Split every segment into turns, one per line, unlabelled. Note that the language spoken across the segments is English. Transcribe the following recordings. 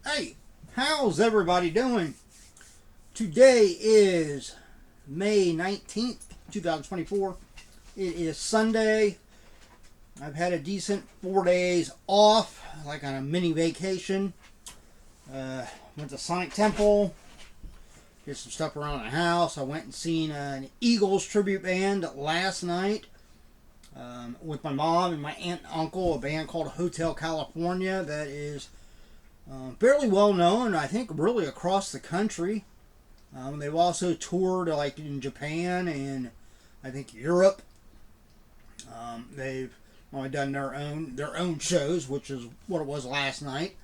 Hey, how's everybody doing? Today is May 19th, 2024. It is Sunday. I've had a decent 4 days off, like on a mini vacation. Went to Sonic Temple, did some stuff around the house. I went and seen an Eagles tribute band last night with my mom and my aunt and uncle, a band called Hotel California that is fairly well known, I think, really across the country. They've also toured like in Japan and I think Europe. They've done their own shows, which is what it was last night.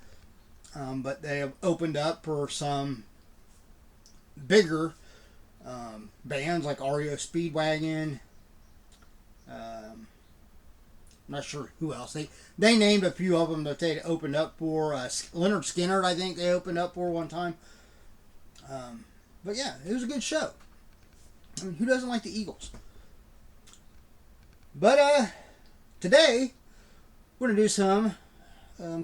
But they have opened up for some bigger bands like REO Speedwagon. I'm not sure who else. They named a few of them that they opened up for. Leonard Skinner, I think they opened up for one time. But yeah, it was a good show. I mean, who doesn't like the Eagles? But today we're going to do some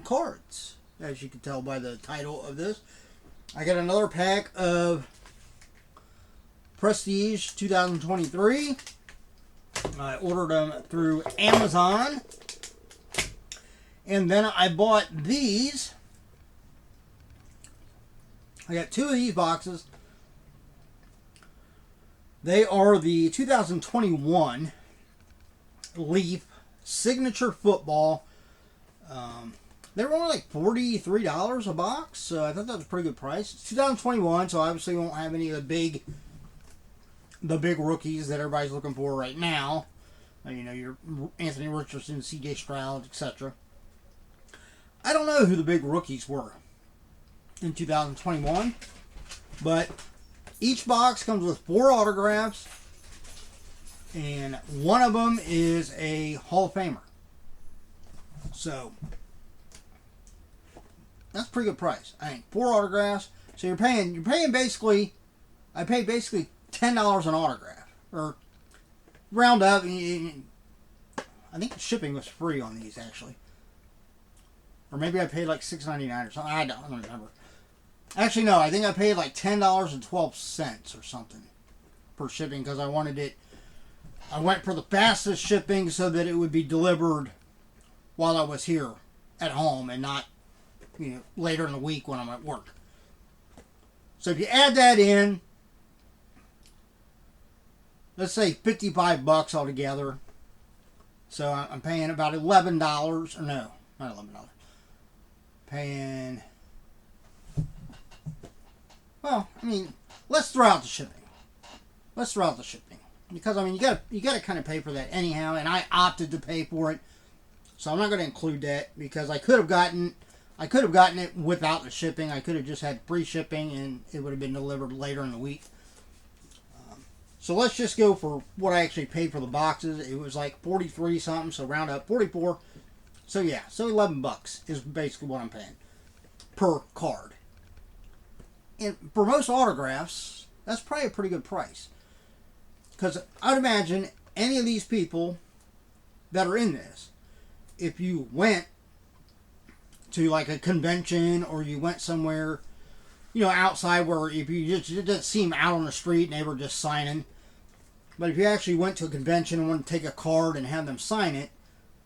cards, as you can tell by the title of this. I got another pack of Prestige 2023. I ordered them through Amazon. And then I bought these. I got two of these boxes. They are the 2021 Leaf Signature Football. They were only like $43 a box, so I thought that was a pretty good price. It's 2021, so obviously we won't have any of the big rookies that everybody's looking for right now. You know, your Anthony Richardson, C.J. Stroud, etc. I don't know who the big rookies were in 2021, but each box comes with 4 autographs, and one of them is a Hall of Famer. So that's a pretty good price. I think 4 autographs. So you're paying basically. I paid basically $10 an autograph, or round up. I think the shipping was free on these actually, or maybe I paid like $6.99 or something. I don't remember. Actually, no. I think I paid like $10.12 or something per shipping because I wanted it. I went for the fastest shipping so that it would be delivered while I was here at home and not, later in the week when I'm at work. So if you add that in, let's say $55 altogether. So I'm paying about $11, or no, not $11. Paying, well, I mean, let's throw out the shipping. Because I mean, you gotta kind of pay for that anyhow, and I opted to pay for it, so I'm not going to include that because I could have gotten it without the shipping. I could have just had free shipping, and it would have been delivered later in the week. So let's just go for what I actually paid for the boxes. It was like 43 something, so round up 44. So yeah, so $11 is basically what I'm paying per card. And for most autographs, that's probably a pretty good price. Because I'd imagine any of these people that are in this, if you went to like a convention or you went somewhere, outside where if you just see them out on the street and they were just signing. But if you actually went to a convention and wanted to take a card and have them sign it,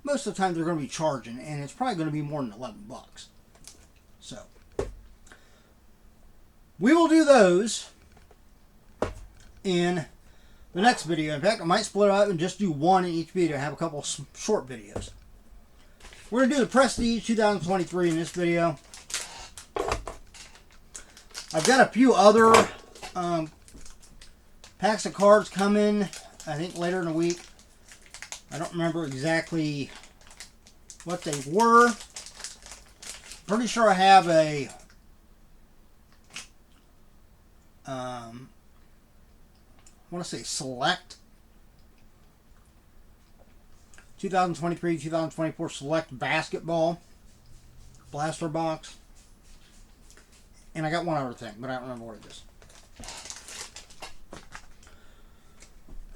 most of the time they're going to be charging, and it's probably going to be more than $11. So we will do those in the next video. In fact, I might split up and just do one in each video and have a couple short videos. We're going to do the Prestige 2023 in this video. I've got a few other packs of cards coming, I think, later in the week. I don't remember exactly what they were. Pretty sure I have a I want to say Select 2023-2024 Select Basketball Blaster Box. And I got one other thing, but I don't remember what it is.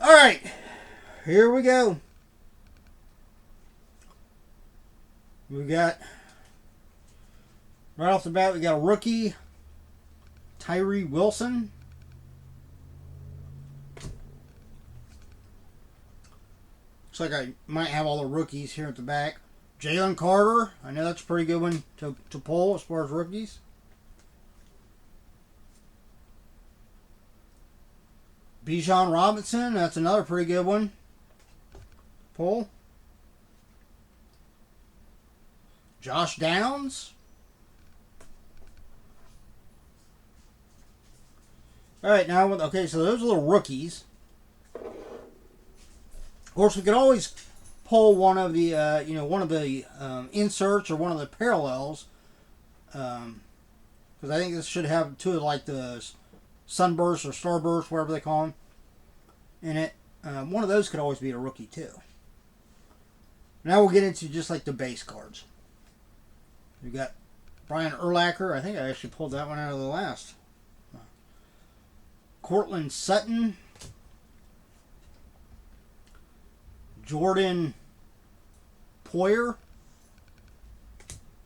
Alright, here we go. We got Right off the bat, we got a rookie, Tyree Wilson. Looks like I might have all the rookies here at the back. Jalen Carter. I know that's a pretty good one to pull as far as rookies. Bijan Robinson. That's another pretty good one. Pull. Josh Downs. All right, now, okay, so those are the rookies. Of course, we could always pull one of the, one of the inserts or one of the parallels, because I think this should have two of like the sunburst or starburst, whatever they call them, in it. One of those could always be a rookie too. Now we'll get into just like the base cards. We got Brian Urlacher. I think I actually pulled that one out of the last. Cortland Sutton. Jordan Poyer.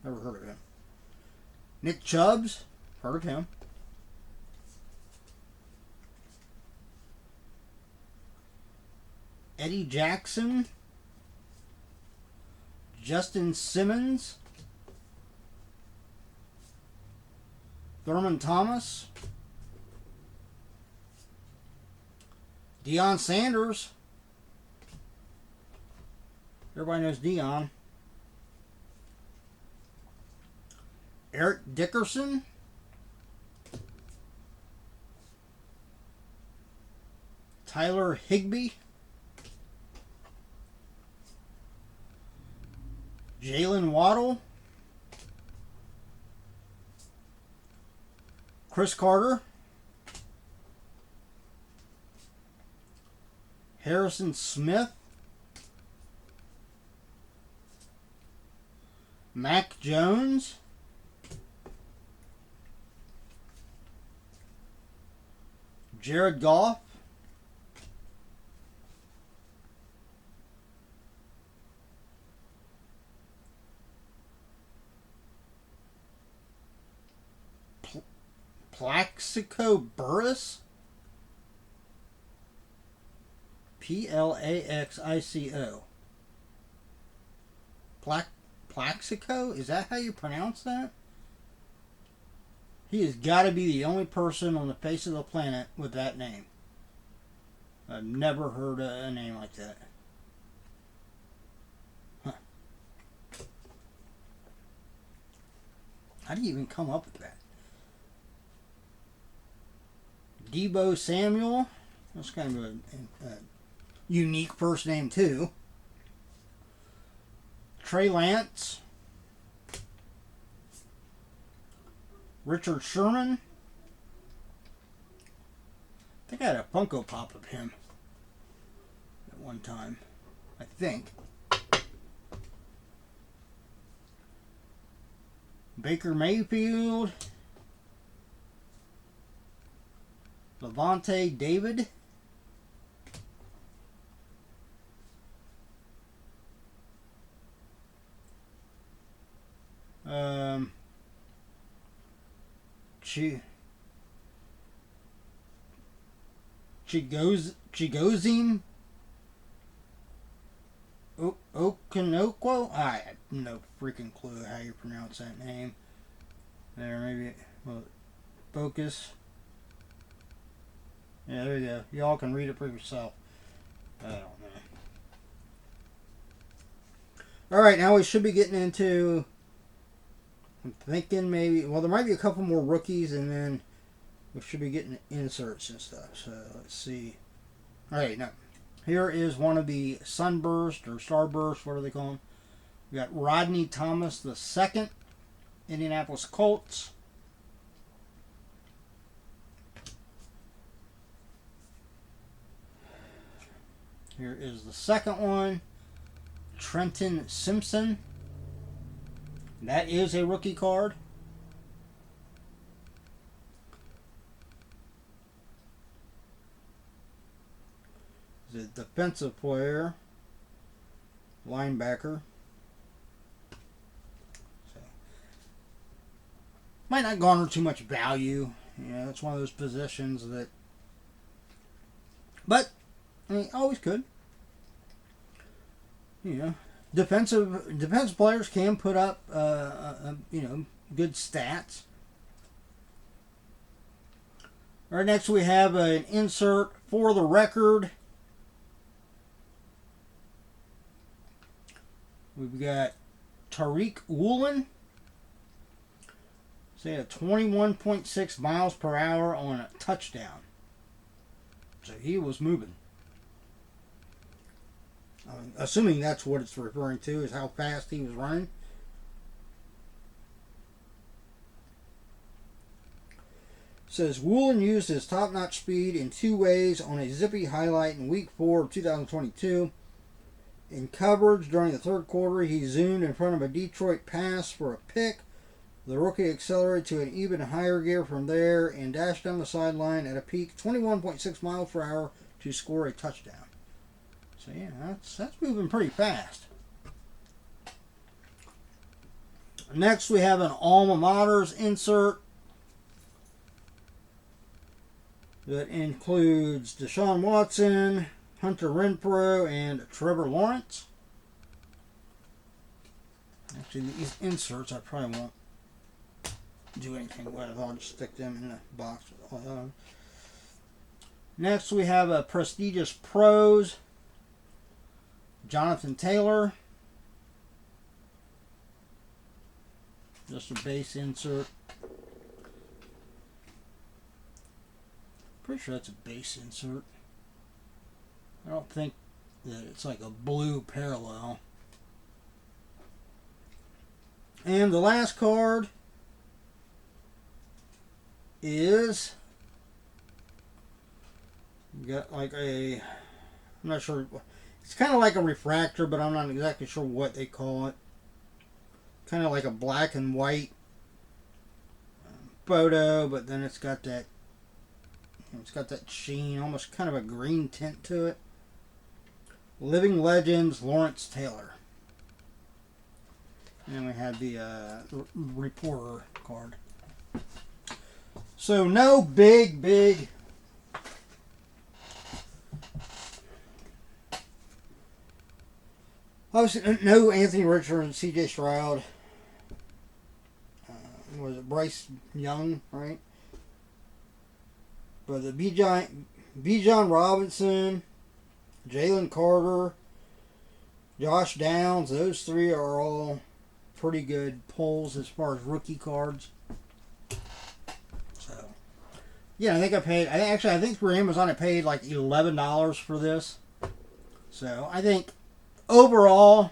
Never heard of him. Nick Chubbs. Heard of him. Eddie Jackson. Justin Simmons. Thurman Thomas. Deion Sanders. Everybody knows Deion. Eric Dickerson. Tyler Higbee. Jalen Waddle. Chris Carter. Harrison Smith. Mac Jones. Jared Goff. Plaxico Burress. Plaxico. Plaxico? Is that how you pronounce that? He has got to be the only person on the face of the planet with that name. I've never heard a name like that. Huh. How do you even come up with that? Debo Samuel. That's kind of a unique first name too. Trey Lance. Richard Sherman. I think I had a Funko Pop of him at one time. I think. Baker Mayfield. Levante David. Chigozim Okonokwo? I have no freaking clue how you pronounce that name. There, maybe. Well, focus. Yeah, there you go. Y'all can read it for yourself. I don't know. Alright, now we should be getting into... I'm thinking maybe... Well, there might be a couple more rookies, and then we should be getting inserts and stuff. So, let's see. Alright, now, here is one of the Sunburst, or Starburst, whatever they call them. We got Rodney Thomas II, Indianapolis Colts. Here is the second one. Trenton Simpson. That is a rookie card. The defensive player. Linebacker. So. might not garner too much value. You know, it's one of those positions that, but I mean, always could. You know, defensive players can put up, you know, good stats. All right, next we have an insert for the record. We've got Tariq Woolen. Say at 21.6 miles per hour on a touchdown. So he was moving. Assuming that's what it's referring to, is how fast he was running. It says Woolen used his top-notch speed in 2 ways on a zippy highlight in Week 4 of 2022. In coverage during the third quarter, he zoomed in front of a Detroit pass for a pick. The rookie accelerated to an even higher gear from there and dashed down the sideline at a peak 21.6 miles per hour to score a touchdown. So yeah, that's moving pretty fast. Next we have an alma mater's insert that includes Deshaun Watson, Hunter Renfrow, and Trevor Lawrence. Actually, these inserts I probably won't do anything with. I'll just stick them in the box. Next we have a prestigious pros. Jonathan Taylor. Just a base insert. Pretty sure that's a base insert. I don't think that it's like a blue parallel. And the last card is, you got like a, I'm not sure, it's kind of like a refractor, but I'm not exactly sure what they call it. Kind of like a black and white photo, but then it's got that, it's got that sheen, almost kind of a green tint to it. Living Legends, Lawrence Taylor. And then we have the reporter card. So no big obviously no Anthony Richardson and C.J. Stroud. Was it Bryce Young, right? But the Bijan Robinson, Jalen Carter, Josh Downs, those 3 are all pretty good pulls as far as rookie cards. So, yeah, I think through Amazon I paid like $11 for this. So, I think overall,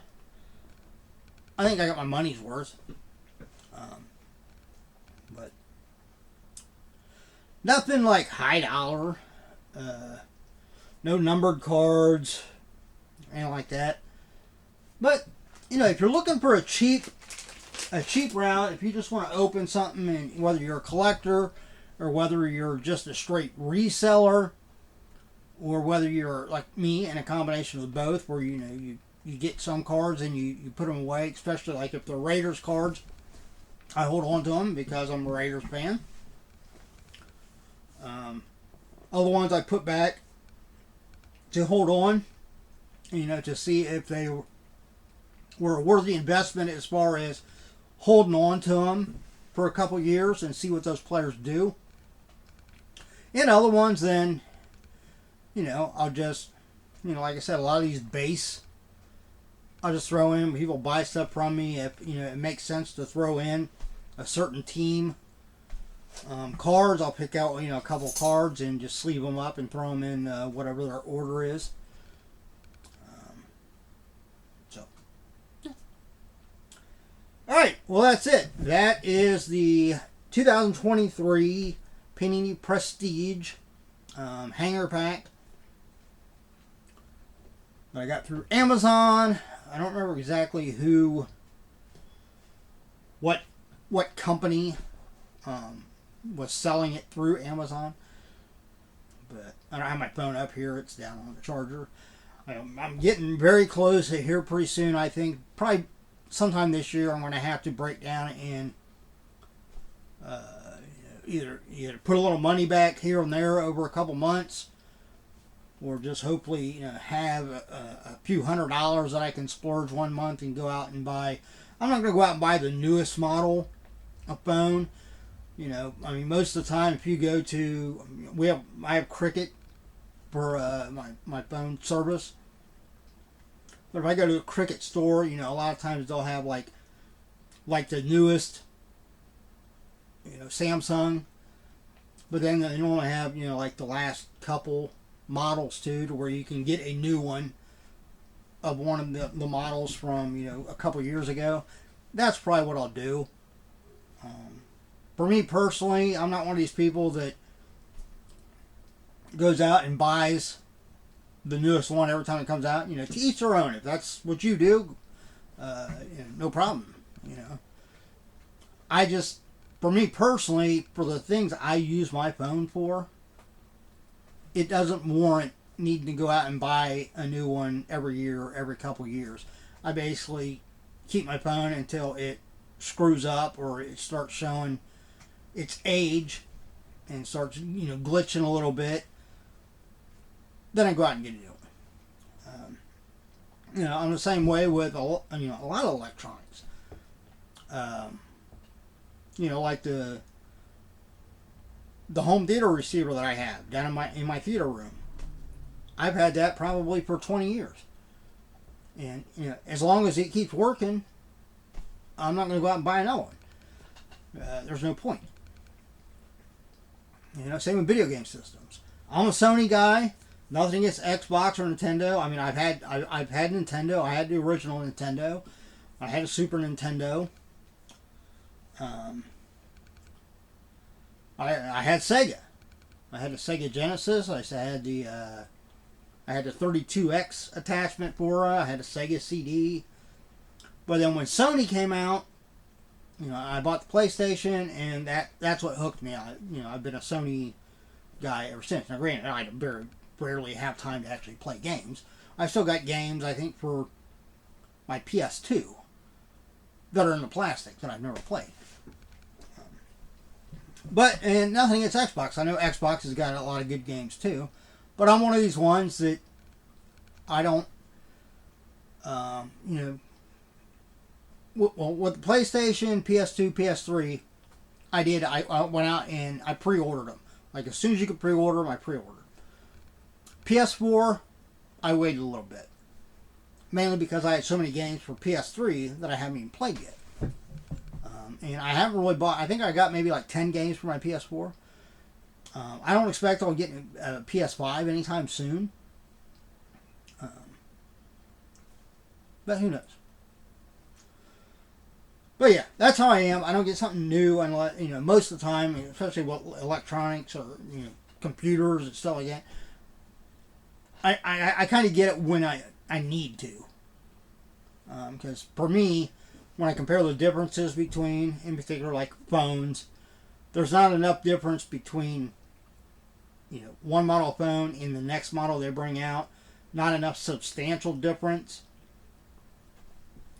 I think I got my money's worth. But nothing like high dollar. No numbered cards, anything like that. But, you know, if you're looking for a cheap route, if you just want to open something, and whether you're a collector or whether you're just a straight reseller, or whether you're like me and a combination of both, where you get some cards and you put them away, especially like if they're Raiders cards, I hold on to them because I'm a Raiders fan. Other ones I put back to hold on, you know, to see if they were a worthy investment as far as holding on to them for a couple years and see what those players do. And other ones, then, you know, I'll just, you know, like I said, a lot of these base, I'll just throw in. People buy stuff from me if, you know, it makes sense to throw in a certain team. Cards, I'll pick out, you know, a couple cards and just sleeve them up and throw them in whatever their order is. Alright, well that's it. That is the 2023 Panini Prestige hanger pack that I got through Amazon. I don't remember exactly what company was selling it through Amazon. But I don't have my phone up here. It's down on the charger. I'm getting very close here pretty soon. I think probably sometime this year I'm going to have to break down and either put a little money back here and there over a couple months, or just hopefully have a few $100s that I can splurge one month and go out and buy. I'm not going to go out and buy the newest model of phone. I mean, most of the time, if you go to, I have Cricket for my phone service. But if I go to a Cricket store, a lot of times they'll have like the newest, Samsung. But then they normally have, like the last couple models too, to where you can get a new one of one of the models from, a couple years ago. That's probably what I'll do. For me personally, I'm not one of these people that goes out and buys the newest one every time it comes out. To each their own. If that's what you do, no problem. For me personally, for the things I use my phone for, it doesn't warrant needing to go out and buy a new one every year or every couple years. I basically keep my phone until it screws up or it starts showing its age and starts glitching a little bit. Then I go out and get a new one. I'm the same way with a lot of electronics. Like the home theater receiver that I have down in my theater room. I've had that probably for 20 years. And as long as it keeps working, I'm not going to go out and buy another one. There's no point. Same with video game systems. I'm a Sony guy. Nothing against Xbox or Nintendo. I mean, I've had Nintendo. I had the original Nintendo. I had a Super Nintendo. I had Sega. I had the Sega Genesis. I had the 32X attachment for it. I had a Sega CD. But then when Sony came out, I bought the PlayStation, and that's what hooked me. I've been a Sony guy ever since. Now, granted, I very rarely have time to actually play games. I've still got games, I think, for my PS2 that are in the plastic that I've never played. And nothing against Xbox. I know Xbox has got a lot of good games too. But I'm one of these ones that I don't, with the PlayStation, PS2, PS3, I went out and I pre-ordered them. Like, as soon as you could pre-order them, I pre-ordered. PS4, I waited a little bit. Mainly because I had so many games for PS3 that I haven't even played yet. And I haven't really bought, I think I got maybe like 10 games for my PS4. I don't expect I'll get a PS5 anytime soon. But who knows? But yeah, that's how I am. I don't get something new unless, most of the time, especially with electronics or, computers and stuff like that. I kind of get it when I need to. Because for me, when I compare the differences between, in particular, like phones, there's not enough difference between, one model phone and the next model they bring out. Not enough substantial difference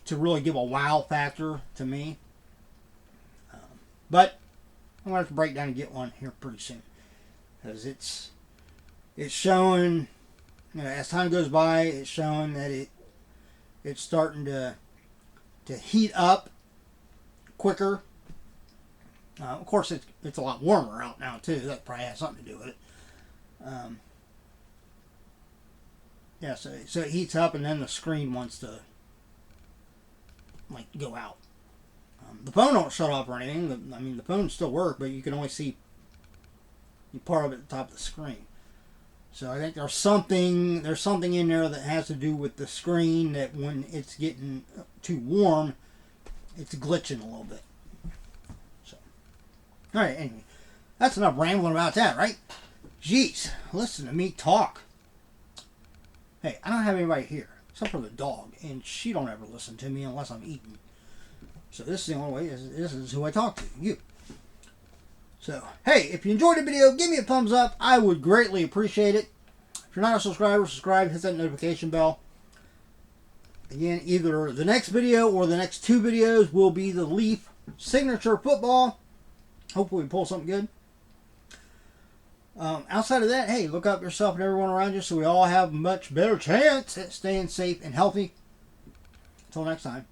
to really give a wow factor to me. But I'm going to have to break down and get one here pretty soon. Because it's showing, as time goes by, it's showing that it's starting to heat up quicker. Of course, it's a lot warmer out now too. That probably has something to do with it. So it heats up, and then the screen wants to go out. The phone don't shut off or anything. The phone still works, but you can only see part of it at the top of the screen. So I think there's something in there that has to do with the screen, that when it's getting too warm, it's glitching a little bit. So, all right. Anyway, that's enough rambling about that, right? Jeez, listen to me talk. Hey, I don't have anybody here except for the dog, and she don't ever listen to me unless I'm eating. So this is the only way. This is who I talk to, you. So, hey, if you enjoyed the video, give me a thumbs up. I would greatly appreciate it. If you're not a subscriber, subscribe, hit that notification bell. Again, either the next video or the next two videos will be the Leaf signature football. Hopefully we pull something good. Outside of that, hey, look out for yourself and everyone around you so we all have a much better chance at staying safe and healthy. Until next time.